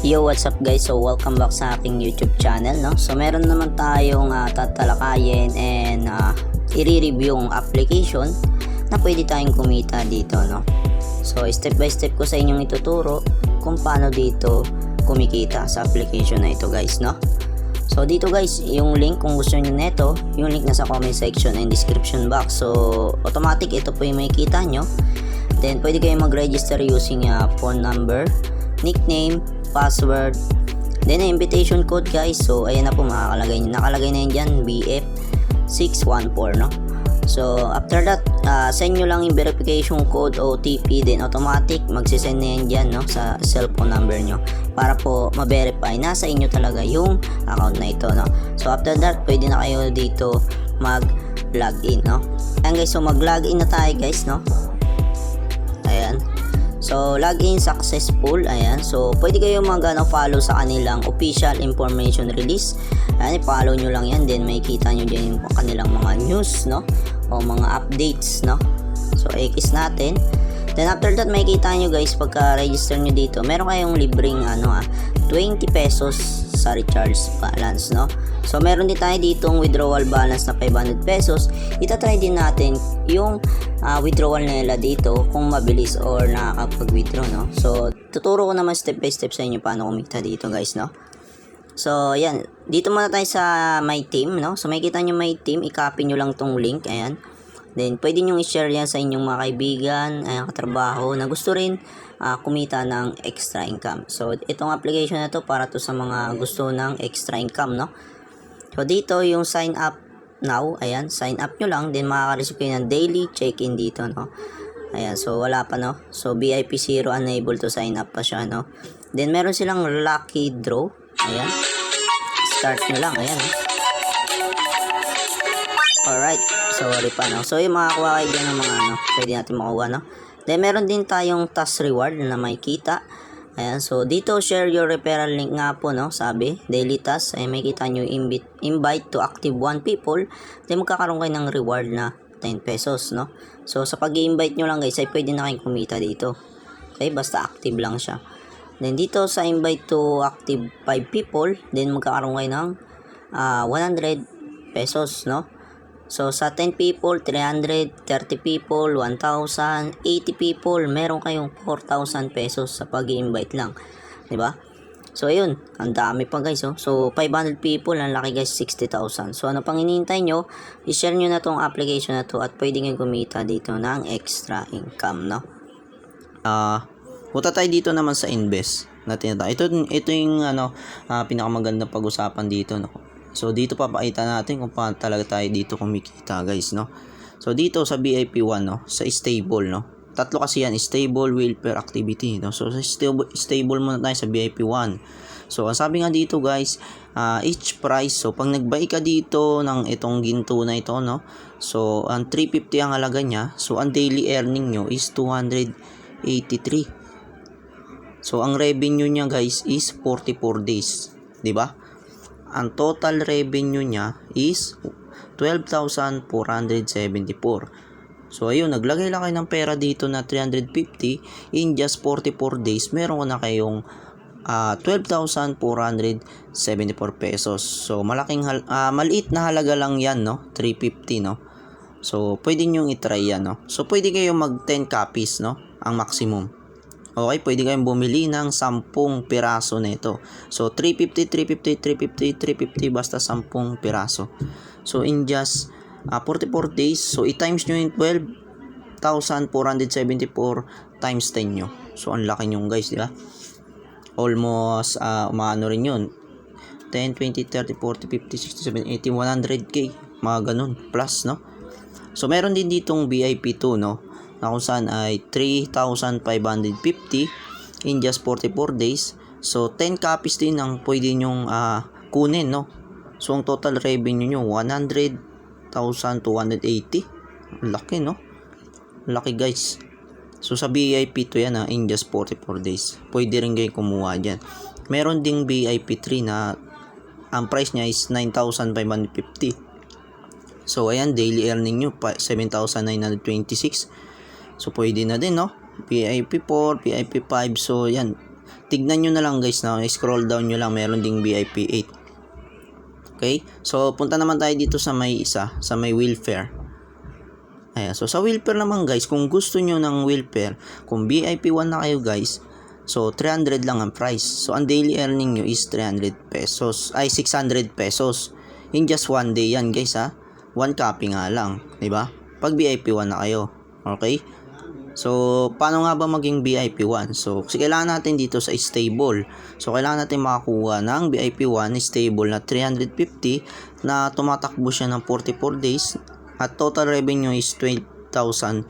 Yo, what's up guys? So welcome back sa aking YouTube channel, no? So meron naman tayong tatalakayin and i-review yung application na pwede tayong kumita dito, no? So step by step ko sa inyong ituturo kung paano dito kumikita sa application na ito, guys, no? So dito guys, yung link kung gusto niyo nito, yung link nasa comment section and description box. So automatic ito po yung makikita nyo. Then pwede kayong mag-register using phone number, nickname, password, then invitation code, guys. So ayan na po, nakalagay na yan dyan, BF614, no? So after that, send nyo lang yung verification code, OTP, then automatic magsisend na yan dyan, no, sa cellphone number nyo para po ma-verify nasa inyo talaga yung account na ito, no? So after that, pwede na kayo dito mag-login, no? Ayan guys, so mag-login na tayo, guys, no? Ayan. So, login successful. Ayan. So, pwede kayo follow sa kanilang official information release. Ayan, i-follow nyo lang yan. Then, makikita nyo dyan yung kanilang mga news, no? O mga updates, no? So, X natin. Then, after that, makikita nyo, guys, pagka-register nyo dito, meron kayong libreng, 20 pesos sa recharge balance, no? So, meron din tayo ditong withdrawal balance na 500 pesos. Itatry din natin yung withdrawal nila dito kung mabilis or nakakapag-withdraw, no? So, tuturo ko naman step by step sa inyo paano kumita dito, guys, no? So, ayan. Dito muna tayo sa My Team, no? So, makikita nyo My Team. I-copy nyo lang tong link. Ayan. Then, pwede nyo i-share yan sa inyong mga kaibigan, katrabaho na gusto rin kumita ng extra income. So, itong application na to para to sa mga gusto ng extra income, no? So, dito yung sign up now. Ayan, sign up nyo lang. Then, makaka-receive kayo ng daily check-in dito, no? Ayan, so wala pa, no? So, VIP 0 unable to sign up pa siya, no? Then, meron silang lucky draw. Ayan. Start nyo lang. Ayan, no? Alright. Sorry pa, no? So, yung makakuha kayo dyan ng mga, pwede natin makuha, no? Then, meron din tayong task reward na makikita. Ayan, so dito share your referral link nga po, no? Sabi, daily task, ay makikita nyo invite to active 1 people, then magkakaroon kayo ng reward na 10 pesos, no? So sa pag-i-invite nyo lang, guys, ay pwede na kayong kumita dito. Okay, basta active lang siya. Then dito sa invite to active 5 people, then magkakaroon kayo ng 100 pesos, no? So, sa 10 people, 300, 30 people, 1,000, 80 people, meron kayong 4,000 pesos sa pag-i-invite lang. Diba? So, ayun. Ang dami pa, guys. Oh. So, 500 people, ang laki, guys, 60,000. So, ano pang hinihintay nyo? I-share nyo na tong application na to at pwede nga kumita dito ng extra income, no? Punta tayo dito naman sa invest natin. Ito yung pinakamagandang pag-usapan dito, no? So, dito papakita natin kung paano talaga tayo dito kumikita, guys, no? So, dito sa VIP 1, no? Sa stable, no? Tatlo kasi yan, stable, welfare, activity, no? So, sa stable muna tayo sa VIP 1. So, ang sabi nga dito, guys, each price. So, pag nag-buy ka dito ng itong ginto na ito, no? So, ang 350 ang halaga niya. So, ang daily earning nyo is 283. So, ang revenue niya, guys, is 44 days. Diba? Ang total revenue niya is 12,474. So, ayun, naglagay lang kayo ng pera dito na 350 in just 44 days. Meron ko na kayong 12,474 pesos. So, maliit na halaga lang yan, no? 350, no? So, pwede nyo i-try yan, no? So, pwede kayong mag 10 copies, no? Ang maximum. Okay, pwede kayong bumili ng 10 piraso nito. So, 350, 350, 350, 350, basta 10 piraso. So, in just 44 days, so i-times nyo yung 12,474 times 10 nyo. So, ang laki nyo, guys, di ba? Almost, umaano rin yun. 10, 20, 30, 40, 50, 60, 70, 80, 100k. Mga ganun, plus, no? So, meron din ditong VIP 2, no? Na kung saan ay 3,550 in just 44 days. So, 10 copies din ang pwede nyong kunin, no? So, ang total revenue nyo, 100,280. Laki, no? Laki, guys. So, sa VIP to yan, in just 44 days. Pwede rin kayo kumuha dyan. Meron ding VIP 3 na ang price niya is 9,550. So, ayan, daily earning nyo, 7,926. So, pwede na din, no? VIP 4, VIP 5. So, yan. tignan nyo na lang guys na scroll down nyo lang, meron ding VIP 8. Okay, so punta naman tayo dito sa may isa, sa may Wilfare. Ayan, so sa Wilfare naman guys, kung gusto nyo ng Wilfare, kung VIP 1 na kayo guys, so 300 lang ang price. So ang daily earning nyo is 300 pesos, ay 600 pesos. In just one day yan guys ha. One copy nga lang, di ba? Pag VIP 1 na kayo. Okay? So, paano nga ba maging VIP 1? So, kailangan natin dito sa stable. So, kailangan natin makakuha ng VIP 1 stable na 350 na tumatakbo siya ng 44 days at total revenue is 12,474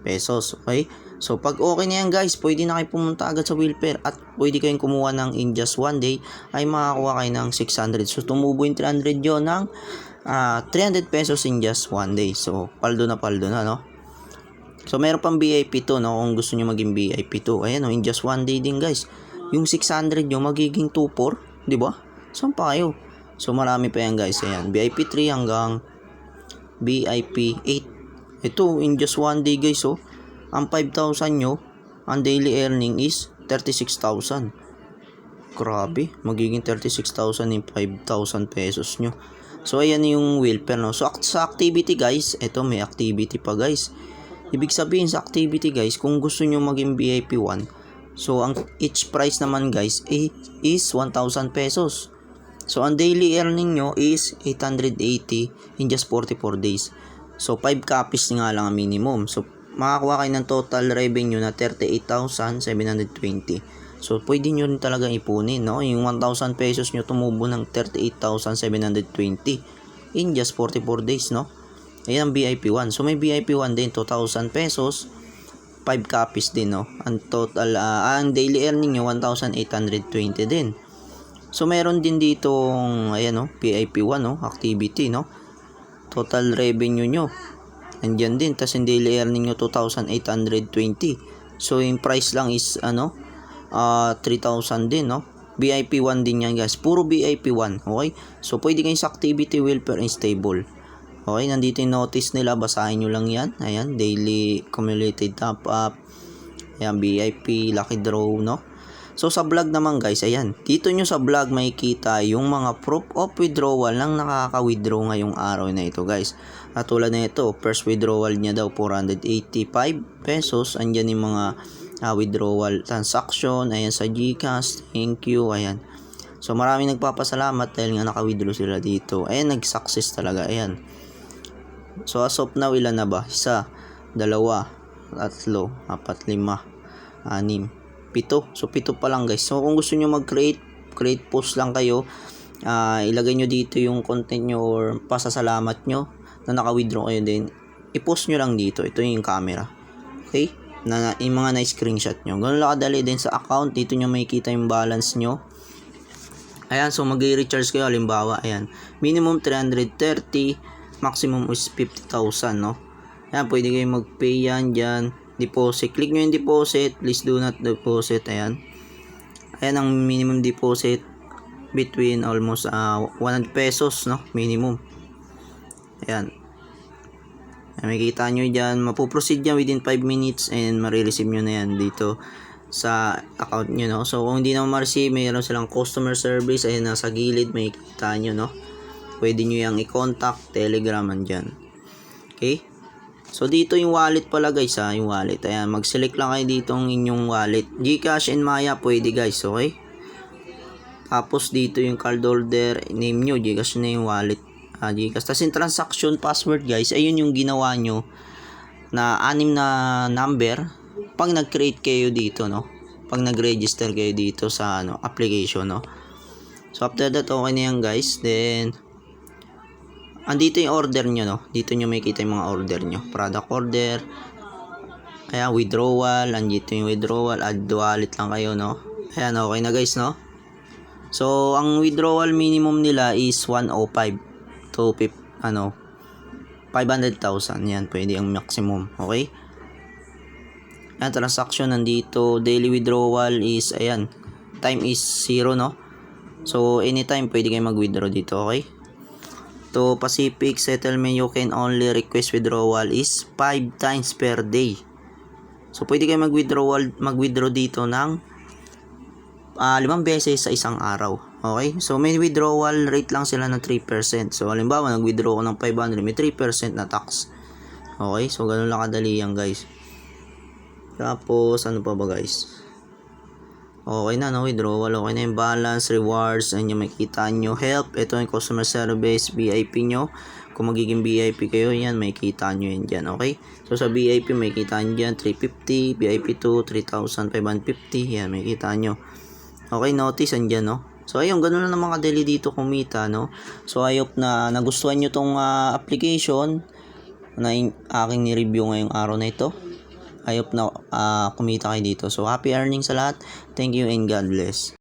pesos. Okay? So, pag okay na yan guys, pwede na kayo pumunta agad sa Wilfare at pwede kayong kumuha ng in just one day ay makakuha kayo ng 600. So, tumubo yung 300 yun ng 300 pesos in just one day. So, paldo na no? So, meron pang VIP 2, no? Kung gusto nyo maging VIP 2. Ayan, no? In just one day din, guys. Yung 600 nyo, magiging 2-4. Diba? Saan pa kayo? So, marami pa yan, guys. Ayan, VIP 3 hanggang VIP 8. Ito, in just one day, guys, oh. Ang 5,000 nyo, ang daily earning is 36,000. Grabe, magiging 36,000 in 5,000 pesos nyo. So, ayan yung Wilfare, no? So, sa activity, guys, ito may activity pa, guys. Ibig sabihin sa activity, guys, kung gusto nyo maging VIP 1, so, ang each price naman, guys, is 1,000 pesos. So, ang daily earning nyo is 880 in just 44 days. So, 5 copies nga lang ang minimum. So, makakuha kayo ng total revenue na 38,720. So, pwede nyo rin talaga ipunin, no? Yung 1,000 pesos nyo tumubo ng 38,720 in just 44 days, no? Ayan ang VIP 1. So, may VIP 1 din, 2,000 pesos, 5 copies din, no? Ang total, ang daily earning nyo, 1,820 din. So, meron din dito, ayan, no? VIP 1, no? Activity, no? Total revenue nyo, andyan din. Tapos, yung daily earning nyo, 2,820. So, yung price lang is, 3,000 din, no? VIP 1 din yan, guys. Puro VIP 1, okay? So, pwede kayo sa activity, Wilfare, and stable. Okay, nandito yung notice nila. Basahin nyo lang yan. Ayan, daily cumulated top up. Ayan, VIP, lucky draw, no? So, sa vlog naman, guys, ayan. Dito nyo sa vlog makikita yung mga proof of withdrawal ng nakaka-withdraw ngayong araw na ito, guys. At tulad na ito, first withdrawal niya daw, 485 pesos. Andyan yung mga withdrawal transaction, ayan sa GCash, thank you, ayan. So, maraming nagpapasalamat dahil nga naka-withdraw sila dito. Ayan, nag-success talaga, ayan. So, as of now, ilan na ba? 1, 2, 3, 4, 5, 6, 7. So, 7 pa lang, guys. So, kung gusto nyo mag-create post lang kayo. Ilagay nyo dito yung content nyo or pasasalamat nyo na naka-withdraw kayo din. I-post nyo lang dito. Ito yung camera. Okay? Yung mga na-screenshot nyo. Ganun lang kadali din sa account. Dito nyo makikita yung balance nyo. Ayan, so mag-recharge kayo. Halimbawa, ayan. Minimum 330. Maximum is 50,000, no? Ayan, pwede kayo mag-pay yan dyan. Deposit. Click nyo yung deposit. Please do not deposit. Ayan. Ayan ang minimum deposit. Between almost 100 pesos, no? Minimum. Ayan. Makikita nyo dyan, mapuproceed yan within 5 minutes and marireceive nyo na yan dito sa account nyo, no? So, kung hindi naman ma-receive, mayroon silang customer service, ayan nasa gilid, makikita nyo, no? Pwede nyo yung i-contact, Telegram, andyan. Okay? So, dito yung wallet pala, guys, ha? Yung wallet, ayan, mag-select lang kayo dito ang inyong wallet. GCash and Maya, pwede, guys, okay? Tapos, dito yung card holder, name nyo, GCash na yung wallet. GCash. Tapos yung transaction password, guys, ayun yung ginawa nyo na 6 na number pag nag-create kayo dito, no? Pag nag-register kayo dito sa application, no? So, after that, okay na yan, guys. Then, andito yung order nyo, no? Dito nyo makikita yung mga order nyo. Product order. Ayan, withdrawal. Andito yung withdrawal. Add wallet lang kayo, no? Ayan, okay na, guys, no? So, ang withdrawal minimum nila is 105. to 500,000. Yan, pwede ang maximum. Okay? Yan, transaction nandito. Daily withdrawal is, ayan, time is 0, no? So, anytime pwede kayo mag-withdraw dito. Okay? To Pacific settlement, you can only request withdrawal is 5 times per day. So, pwede kayo mag-withdraw dito ng 5 beses sa isang araw. Okay? So, may withdrawal rate lang sila ng 3%. So, halimbawa, nag-withdraw ko ng 500, may 3% na tax. Okay? So, ganun lang kadali yan, guys. Tapos, ano pa ba, guys? Okay na, no? Withdrawal. Okay na yung balance, rewards, and yung makikita nyo. Help, ito yung customer service, VIP nyo. Kung magiging VIP kayo, yan, makikita nyo yan dyan, okay? So, sa VIP, makikita nyo dyan, 350, VIP 2, 3,550, yan, makikita nyo. Okay, notice, andyan, no? So, ayun, ganun lang naman kadali dito kumita, no? So, I hope na nagustuhan nyo tong application na aking ni-review ngayong araw na ito. I hope na kumita kayo dito. So, happy earnings sa lahat. Thank you and God bless.